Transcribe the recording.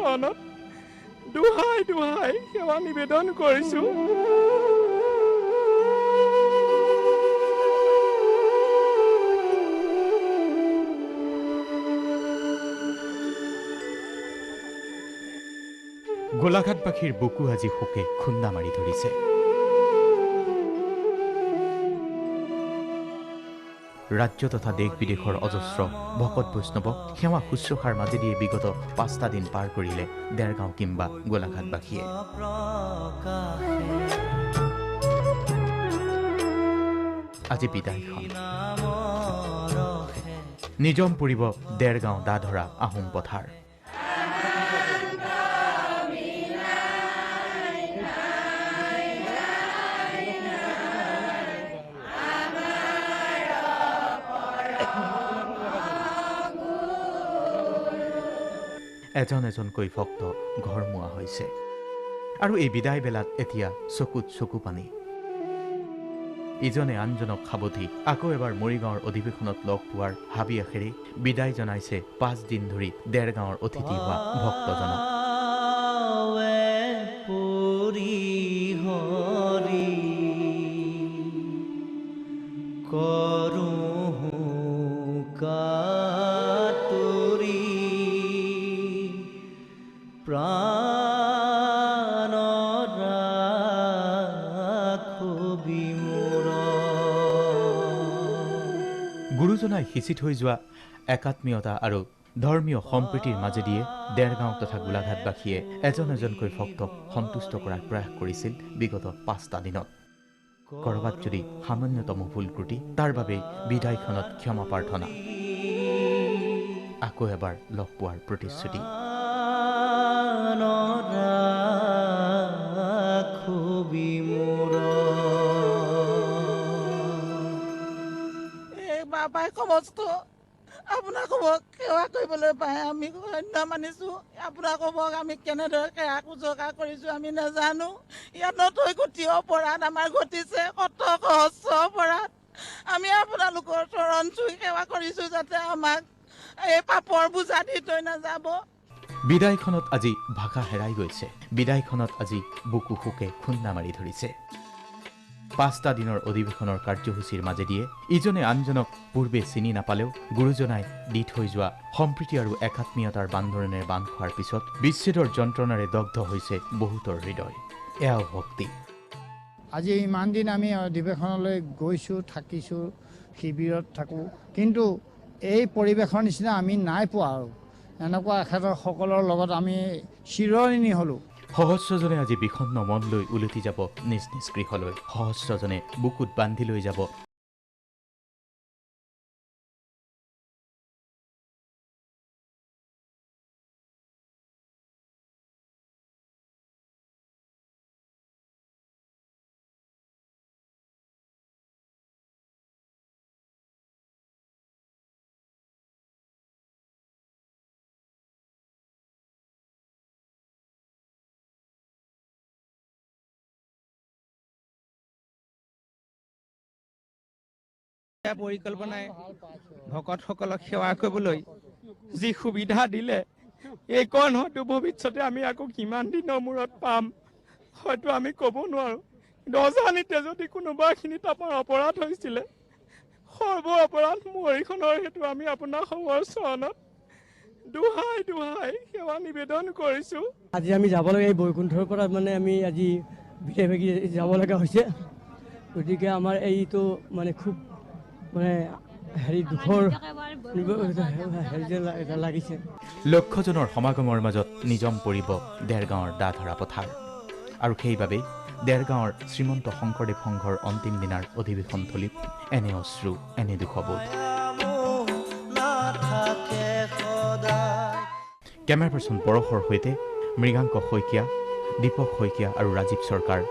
চৰণত দুহাই দুহাই সেৱা নিবেদন কৰিছো। গোলাঘাটবাসীৰ বুকু আজি শোকে খুন্দা মাৰি ধৰিছে। ৰাজ্য তথা দেশ বিদেশৰ অজস্ৰ ভকত বৈষ্ণৱক সেৱা শুশ্ৰূষাৰ মাজেদিয়ে বিগত 5টা দিন পাৰ কৰিলে দেৰগাঁও কিম্বা গোলাঘাটবাসীয়ে। আজি বিদায়খন নিজম পৰিব দেৰগাঁও দাধৰা আহোম পথাৰ। এজন এজনকৈ ভক্ত ঘৰমুৱা হৈছে আৰু এই বিদায় বেলাত এতিয়া চকুত চকু পানী। ইজনে আনজনক সাৱটি আকৌ এবাৰ মৰিগাঁৱৰ অধিৱেশনত লগ পোৱাৰ হাবি আখেৰে বিদায় জনাইছে 5 দিন ধৰি দেৰগাঁৱৰ অতিথি হোৱা ভক্তজনক। গুৰুজনাই সিঁচি থৈ যোৱা একাত্মীয়তা আৰু ধৰ্মীয় সম্প্ৰীতিৰ মাজেদিয়ে দেৰগাঁও তথা গোলাঘাটবাসীয়ে এজন এজনকৈ ভক্তক সন্তুষ্ট কৰাৰ প্ৰয়াস কৰিছিল বিগত 5টা দিনত। কৰবাত যদি সামান্যতম ভুল ত্ৰুটি তাৰ বাবে বিদায়খনত ক্ষমা প্ৰাৰ্থনা, আকৌ এবাৰ লগ পোৱাৰ প্ৰতিশ্ৰুতি। বাবাই সমস্ত আপোনাক সেৱা কৰিবলৈ পাই আমি ধন্য মানিছো। আপোনাক আমি কেনেদৰে সেৱা শুশ্ৰূষা কৰিছো আমি নাজানো। ইয়াত নথৈ কোটি অপৰাধ আমাৰ ঘটিছে, শত সহস্ৰ অপৰাধ। আমি আপোনালোকৰ চৰণ চুই সেৱা কৰিছো যাতে আমাক এই পাপৰ বোজা দি থৈ নাযাব। বিদায়খনত আজি ভাষা হেৰাই গৈছে। বিদায়খনত আজি বুকু শোকে খুন্দা মাৰি ধৰিছে। 5টা দিনৰ অধিৱেশনৰ কাৰ্যসূচীৰ মাজেদিয়ে ইজনে আনজনক পূৰ্বে চিনি নাপালেও গুৰুজনাই দি থৈ যোৱা সম্প্ৰীতি আৰু একাত্মীয়তাৰ বান্ধোনেৰে বান্ধ খোৱাৰ পিছত বিচ্ছেদৰ যন্ত্ৰণাৰে দগ্ধ হৈছে বহুতৰ হৃদয়। এয়াও ভক্তি। আজি ইমান দিন আমি অধিৱেশনলৈ গৈছোঁ, থাকিছোঁ, শিবিৰত থাকোঁ, কিন্তু এই পৰিৱেশৰ নিচিনা আমি নাই পোৱা। আৰু এনেকুৱা এখেতসকলৰ লগত আমি চিৰঋণী হ'লোঁ। সহস্ৰজনে আজি বিষণ্ণ মন লৈ উলটি যাব নিজ নিজ গৃহলৈ। সহস্ৰজনে বুকুত বান্ধি লৈ যাব পৰিকল্পনাই ভকতসকলক সেৱা কৰিবলৈ যি সুবিধা দিলে, এইকণ হয়তো ভৱিষ্যতে আমি আকৌ কিমান দিনৰ মূৰত পাম হয়তো আমি ক'ব নোৱাৰো। কিন্তু অজানিতে যদি কোনোবাখিনিত আমাৰ অপৰাধ হৈছিলে, সৰ্ব অপৰাধ মৰিখনৰ সেইটো আমি আপোনাৰ সবৰ চৰণত দুহাই দুহাই সেৱা নিবেদন কৰিছো। আজি আমি যাব লাগে এই বৈকুণ্ঠৰ পৰা, মানে আমি আজি বিদায় ভাগি যাব লগা হৈছে। গতিকে আমাৰ এইটো মানে খুব মানে দুখৰ লাগিছে। লক্ষজনৰ সমাগমৰ মাজত নিজম পৰিব দেৰগাঁৱৰ দাধৰা পথাৰ। আৰু সেইবাবেই দেৰগাঁৱৰ শ্ৰীমন্ত শংকৰদেৱ সংঘৰ অন্তিম দিনাৰ অধিৱেশন থলীত এনে অশ্ৰু, এনে দুখবোধ। কেমেৰা পাৰ্চন পৰশৰ সৈতে মৃগাংক শইকীয়া, দীপক শইকীয়া আৰু ৰাজীৱ চৰকাৰ।